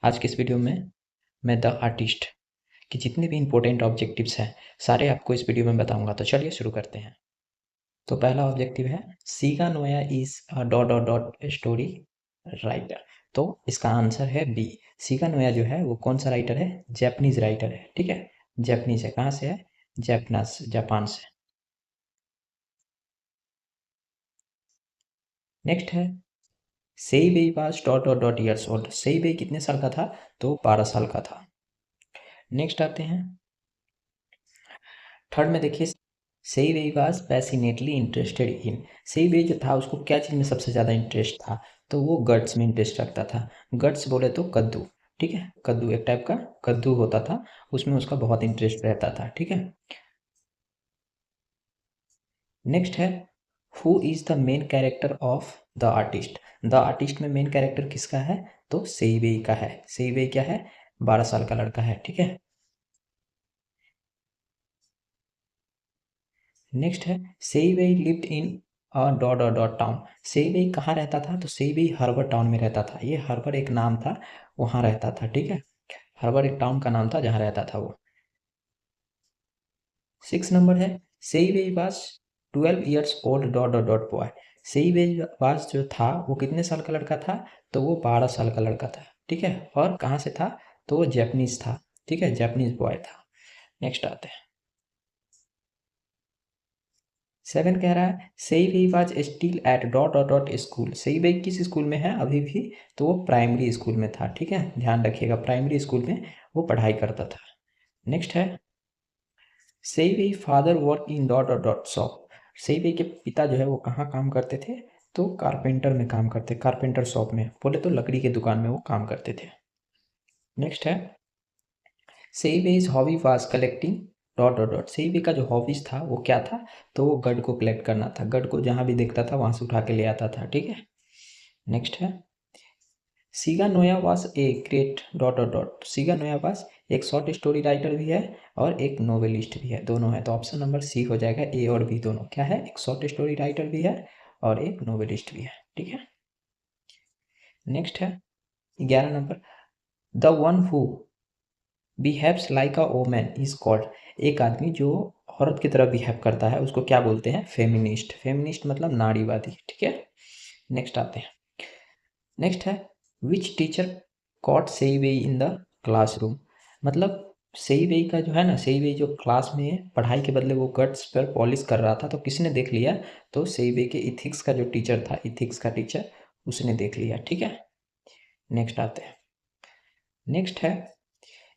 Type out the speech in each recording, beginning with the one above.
आज की इस वीडियो में मैं द आर्टिस्ट की जितने भी इम्पोर्टेंट ऑब्जेक्टिव्स हैं सारे आपको इस वीडियो में बताऊंगा। तो चलिए शुरू करते हैं। तो पहला ऑब्जेक्टिव है सीगा Noah is a dot dot dot story writer. तो इसका आंसर है बी। सीगा नोया जो है वो कौन सा राइटर है? जैपनीज राइटर है। ठीक है, जैपनीज है। कहाँ से है? जापान से। नेक्स्ट है Seibei was dot dot dot years old. Seibei कितने साल का था? तो 12 साल का था। नेक्स्ट आते हैं थर्ड में। देखिए सेइबेई वाज पैसिनेटली इंटरेस्टेड इन। सेइबेई जो था उसको क्या चीज़ में सबसे ज़्यादा इंटरेस्ट था? तो वो गट्स में इंटरेस्ट रखता था। गट्स बोले तो कद्दू। ठीक है, कद्दू एक टाइप का कद्दू होता था, उसमें उसका बहुत इंटरेस्ट रहता था। ठीक है। नेक्स्ट है who is the main character of the artist. The artist में मेन कैरेक्टर किसका है? तो सेइबेई का है। सेइबेई क्या है? 12 साल का लड़का है। ठीक है। नेक्स्ट है Seibei lived in a dot dot dot town. Seibei कहाँ रहता था? तो सेइबेई हर्बर टाउन में रहता था। ये हर्बर एक नाम था, वहाँ रहता था। ठीक है, हर्बर एक टाउन का नाम था जहाँ रहता था वो। 6 नंबर है Seibei was 12 years old dot dot dot boy. Seibei was जो था वो कितने साल का लड़का था? तो वो 12 साल का लड़का था। ठीक है, और कहाँ से था? तो वो जैपनीज था। ठीक है, जैपनीज बॉय था। नेक्स्ट आते हैं 7 कह रहा है Seibei was still at dot dot dot school. Seibei किस स्कूल में है अभी भी? तो वो प्राइमरी स्कूल में था। ठीक है, ध्यान रखिएगा, प्राइमरी स्कूल में वो पढ़ाई करता था। नेक्स्ट है Seibei father work in dot dot dot shop. Seibei के पिता जो है वो कहाँ काम करते थे? तो कारपेंटर में काम करते, कारपेंटर शॉप में, बोले तो लकड़ी के दुकान में वो काम करते थे। नेक्स्ट है Seibei's hobby was collecting dot dot dot. Seibei का जो हॉबीज था वो क्या था? तो वो गड को कलेक्ट करना था। गड को जहाँ भी देखता था वहाँ से उठा के ले आता था। ठीक है। नेक्स्ट है सीगा Noah was a great dot dot dot. सीगा नोया वाज एक शॉर्ट स्टोरी राइटर भी है और एक नोवेलिस्ट भी है, दोनों है। तो ऑप्शन नंबर सी हो जाएगा, ए और बी दोनों। क्या है? एक शॉर्ट स्टोरी राइटर भी है और एक नोवेलिस्ट भी है। ठीक है। नेक्स्ट है 11 number the one who behaves like a woman is called. एक आदमी जो औरत की तरह बिहेव करता है उसको क्या बोलते हैं? फेमिनिस्ट। फेमिनिस्ट मतलब नारीवादी। ठीक है। नेक्स्ट आते हैं। नेक्स्ट है which teacher caught Seibei in the classroom. मतलब सेइबेई का जो है ना, सेइबेई जो क्लास में पढ़ाई के बदले वो गट्स पर पॉलिश कर रहा था, तो किसने देख लिया? तो सेइबेई के इथिक्स का जो टीचर था, इथिक्स का टीचर, उसने देख लिया। ठीक है। नेक्स्ट आते हैं। नेक्स्ट है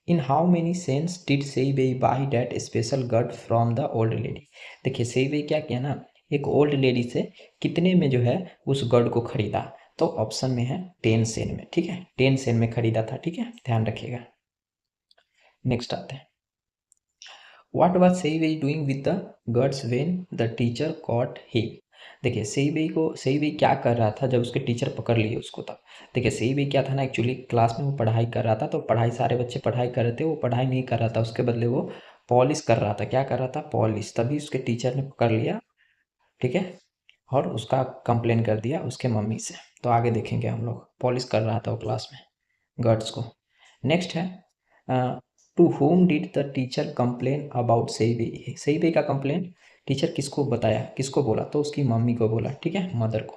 in how many sens did Seibei buy that special gourd from the old lady. देखिए सेइबेई क्या किया ना, एक ओल्ड लेडी से कितने में जो है उस गढ़ को खरीदा? तो ऑप्शन में है 10 सेन में। ठीक है, 10 सेन में खरीदा था। ठीक है, ध्यान रखिएगा। नेक्स्ट आते हैं what was Seibei doing with the gourds when the teacher caught him. देखिए सेइबेई क्या कर रहा था जब उसके टीचर पकड़ लिए उसको तब। देखिए सेइबेई क्या था ना, एक्चुअली क्लास में वो पढ़ाई कर रहा था, तो पढ़ाई सारे बच्चे पढ़ाई कर रहे थे, वो पढ़ाई नहीं कर रहा था, उसके बदले वो पॉलिश कर रहा था। क्या कर रहा था? पॉलिश। तभी उसके टीचर ने पकड़ लिया। ठीक है, और उसका कंप्लेन कर दिया उसके मम्मी से। तो आगे देखेंगे हम लोग। पॉलिश कर रहा था वो क्लास में गर्ड्स को। नेक्स्ट है to whom did the teacher complain about Seibei. Seibei का कंप्लेन टीचर किसको बताया, किसको बोला? तो उसकी मम्मी को बोला। ठीक है, मदर को।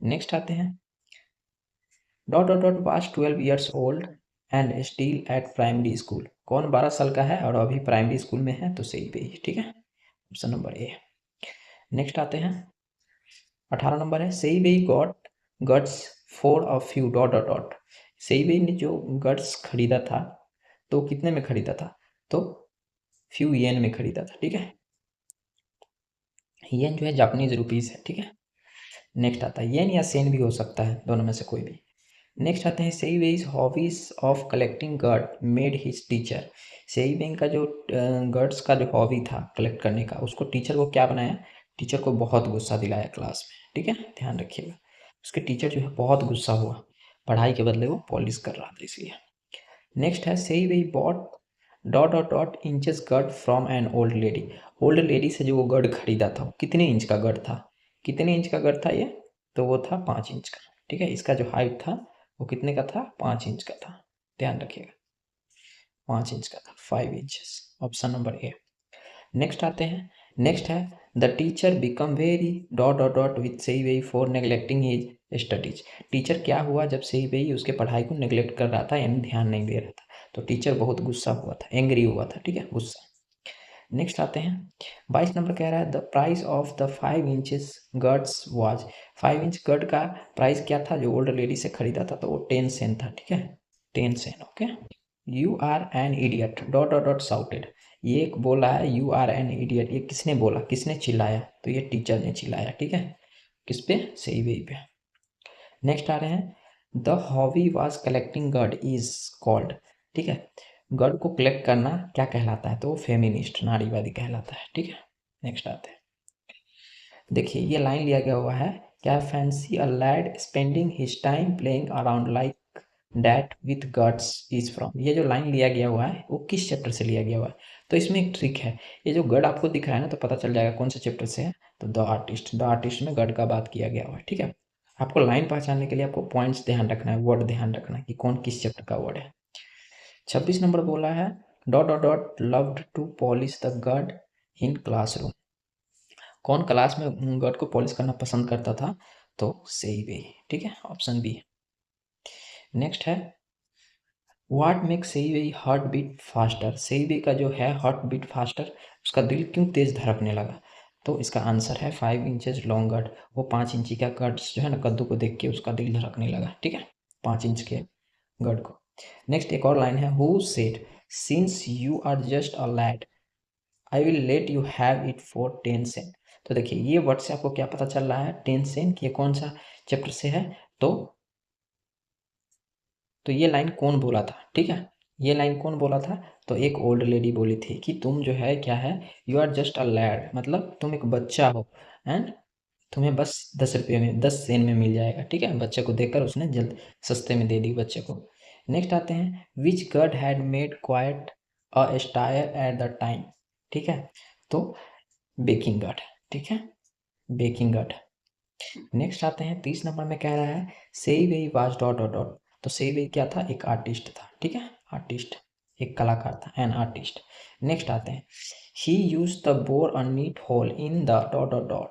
नेक्स्ट आते हैं dot dot dot was 12 years old and still at primary school. कौन 12 साल का है और अभी प्राइमरी स्कूल में है? तो सेइबेई। ठीक है, ऑप्शन नंबर ए। नेक्स्ट आते हैं 18 नंबर है Seibei got gourds for a few dot dot dot. Seibei ने जो गट्स खरीदा था तो कितने में खरीदा था? तो फ्यू येन में खरीदा था। ठीक है, येन जो है जापानीज रुपीस है। ठीक है। नेक्स्ट आता है येन या सेन भी हो सकता है, दोनों में से कोई भी। नेक्स्ट आते हैं Seibei's hobbies of collecting गर्ड made his teacher. Seibei का जो गर्ड्स का जो हॉबी था कलेक्ट करने का, उसको टीचर को क्या बनाया? टीचर को बहुत गुस्सा दिलाया क्लास में। ठीक है, ध्यान रखिएगा। उसके टीचर जो है बहुत गुस्सा हुआ, पढ़ाई के बदले वो पॉलिश कर रहा था इसलिए। नेक्स्ट है Seibei bought dot dot dot inches gourd from an old lady. Old lady से जो वो गर्ड खरीदा था, कितने इंच का गर्ड था? कितने इंच का गर्ड था ये? तो वो था 5 इंच का। ठीक है, इसका जो हाइट था वो कितने का था? 5 इंच का था। ध्यान रखिएगा, 5 इंच का था, 5 inches, option number A. Next आते हैं, नेक्स्ट है the teacher become very dot dot dot with सही वेई for neglecting his studies. Teacher क्या हुआ जब सही वेई उसके पढ़ाई को नेग्लेक्ट कर रहा था, यानी ध्यान नहीं दे रहा था, तो टीचर बहुत गुस्सा हुआ था, एंग्री हुआ था, ठीक है, गुस्सा। नेक्स्ट आते हैं, 22 नंबर कह रहा है the price of the 5 inches gourds was, 5 inch gourd का प्राइस क्या था जो ओल्ड लेडी से खरीदा था, तो वो 10 सेंट था, ठीक है, 10 cent, okay. You are an idiot dot dot dot shouted, ये एक बोला है यू आर एन इडियट, ये किसने बोला, किसने चिल्लाया, तो ये टीचर ने चिल्लाया, ठीक है, किस पे, सही वे पे। नेक्स्ट आ रहे हैं the hobby was collecting gourd is called, ठीक है, गर्ड को कलेक्ट करना क्या कहलाता है, तो वो फेमिनिस्ट, नारीवादी कहलाता है, ठीक है। नेक्स्ट आते हैं, देखिए ये लाइन लिया गया हुआ है, क्या fancy a lad spending his time playing around like that with guts is from, ये जो लाइन लिया गया हुआ है वो किस चैप्टर से लिया गया हुआ है, तो इसमें एक ट्रिक है, ये जो गड आपको दिख रहा है ना, तो पता चल जाएगा कौन से चैप्टर से है, तो द आर्टिस्ट, द आर्टिस्ट में गड का बात किया गया हुआ है, ठीक है। आपको लाइन पहचानने के लिए आपको पॉइंट्स ध्यान रखना है, वर्ड ध्यान रखना है कि कौन किस चैप्टर का वर्ड है। 26 नंबर बोला है dot dot dot loved to polish the good in classroom, कौन क्लास में गड को पॉलिश करना पसंद करता था, तो सही वे, ठीक है, ऑप्शन बी। नेक्स्ट है व्हाट मेक सही वे हार्ट बीट फास्टर, सही वे का जो है हार्ट बीट फास्टर, उसका दिल क्यों तेज धड़कने लगा, तो इसका आंसर है 5 इंचेस लॉन्ग गड, वो 5 इंची का गड्स जो है ना, कद्दू को देख के उसका दिल धड़कने लगा, ठीक है, 5 इंच के गड को। नेक्स्ट एक और लाइन है who said since you are just a lad I will let you have it for 10 cent, तो देखिए ये वर्ड से आपको क्या पता चल रहा है, 10 सेंट, ये कौन सा चैप्टर से है, तो ये लाइन कौन बोला था, ठीक है, ये लाइन कौन बोला था, तो एक ओल्ड लेडी बोली थी कि तुम जो है क्या है, you are just a lad, मतलब तुम एक बच्चा हो, एंड तुम्हें बस 10 रुपये में, 10 सेंट में मिल जाएगा, ठीक है, बच्चे को देखकर उसने जल्द सस्ते में दे दी बच्चे को। नेक्स्ट आते हैं विच गड had made quite a stair at the time, ठीक है, तो बेकिंग गड, ठीक है, बेकिंग गड। नेक्स्ट आते हैं 30 नंबर में कह रहा है सेई वेई वाज डॉट डॉट डॉट, तो सेई वेई क्या था, एक आर्टिस्ट था, ठीक है, आर्टिस्ट, एक कलाकार था, एन आर्टिस्ट। नेक्स्ट आते हैं he use the bore a neat hole in the dot dot dot,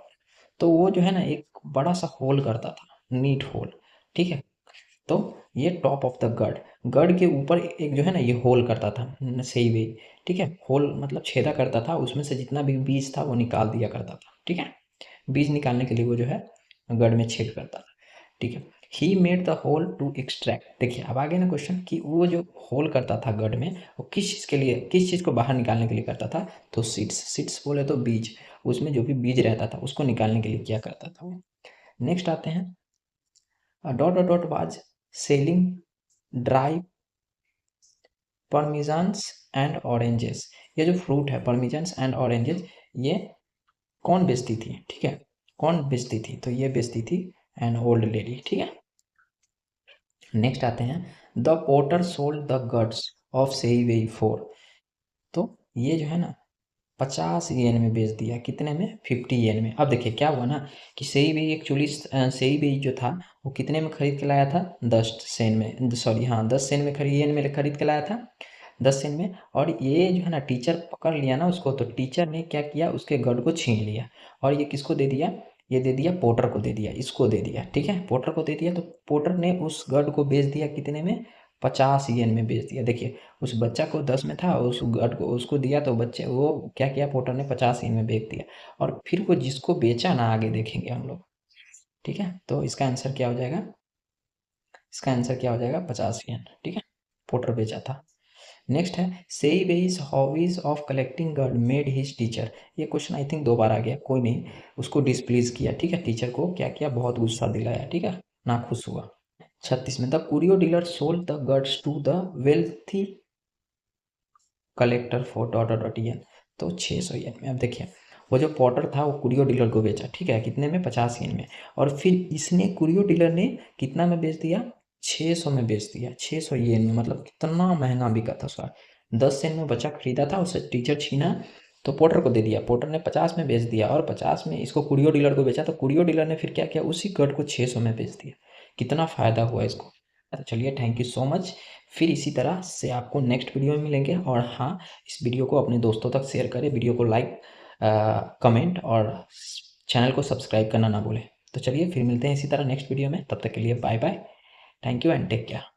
तो वो जो है ना एक बड़ा सा होल करता था, नीट होल, ठीक है, तो ये टॉप ऑफ द गड, गड के ऊपर एक जो है ना ये होल करता था, सही वे, ठीक है, होल मतलब छेदा करता था, उसमें से जितना भी बीज था वो निकाल दिया करता था, ठीक है, बीज निकालने के लिए वो जो है गड में छेद करता था, ठीक है। He made the hole to extract, देखिए अब आगे ना क्वेश्चन कि वो जो होल करता था गड में, वो किस चीज़ के लिए, किस चीज़ को बाहर निकालने के लिए करता था, तो सीड्स, सीड्स बोले तो बीज, उसमें जो भी बीज रहता था उसको निकालने के लिए क्या करता था वो। नेक्स्ट आते हैं dot dot dot was selling dry persimmons and oranges, ये जो फ्रूट है परमिजन्स एंड ऑरेंजेस, ये कौन बेचती थी, ठीक है, कौन बेचती थी, तो ये बेचती थी एन ओल्ड लेडी, ठीक है। नेक्स्ट आते हैं the porter sold the gods of सेई वेई फोर, तो ये जो है ना 50 येन में बेच दिया, कितने में, 50 येन में। अब देखिए क्या हुआ ना कि सेई वेई एक्चुअली सेई वेई जो था वो कितने में खरीद के लाया था, 10 सेन में, सॉरी हाँ 10 सेन में खरीद, येन में खरीद के लाया था 10 सेन में, और ये जो है ना टीचर पकड़ लिया ना उसको, तो टीचर ने क्या किया उसके गढ़ को छीन लिया, और ये किसको दे दिया, ये दे दिया पोर्टर को दे दिया, इसको दे दिया, ठीक है, पोर्टर को दे दिया, तो पोर्टर ने उस गढ़ को बेच दिया कितने में, 50 येन में बेच दिया। देखिए उस बच्चा को 10 में था, उस गढ़ को उसको दिया, तो बच्चे वो क्या किया, पोर्टर ने 50 येन में बेच दिया, और फिर वो जिसको बेचा ना, आगे देखेंगे हम लोग, ठीक है, तो इसका आंसर क्या हो जाएगा, इसका आंसर क्या हो जाएगा, 50 येन, ठीक है, पोर्टर बेचा था। नेक्स्ट है say ways hobbies of collecting गर्ड made his teacher, ये क्वेश्चन आई थिंक 2 बार आ गया, कोई नहीं, उसको डिसप्लीज किया, ठीक है, टीचर को क्या किया, बहुत गुस्सा दिलाया, ठीक है, ना खुश हुआ। 36 में the curio dealer sold the gourds to the wealthy collector for dot dot yen, तो 600 येन में। अब देखिए वो जो पॉटर था वो कुरियो डीलर को बेचा, ठीक है, कितने में, 50 येन में, और फिर इसने कुरियो डीलर ने कितना में बेच दिया, 600 में बेच दिया, 600 येन में, मतलब कितना महंगा बिका था उसका, 10 सेंट में बच्चा खरीदा था, उसे टीचर छीना तो पोर्टर को दे दिया, पोर्टर ने 50 में बेच दिया, और 50 में इसको कुरियो डीलर को बेचा, तो कुरियो डीलर ने फिर क्या किया, उसी गर्ड को 600 में बेच दिया, कितना फ़ायदा हुआ इसको, तो चलिए, थैंक यू सो मच। फिर इसी तरह से आपको नेक्स्ट वीडियो में मिलेंगे। और हाँ, इस वीडियो को अपने दोस्तों तक शेयर करें, वीडियो को लाइक, कमेंट और चैनल को सब्सक्राइब करना ना भूलें। तो चलिए, फिर मिलते हैं इसी तरह नेक्स्ट वीडियो में। तब तक के लिए bye bye, thank you and take care.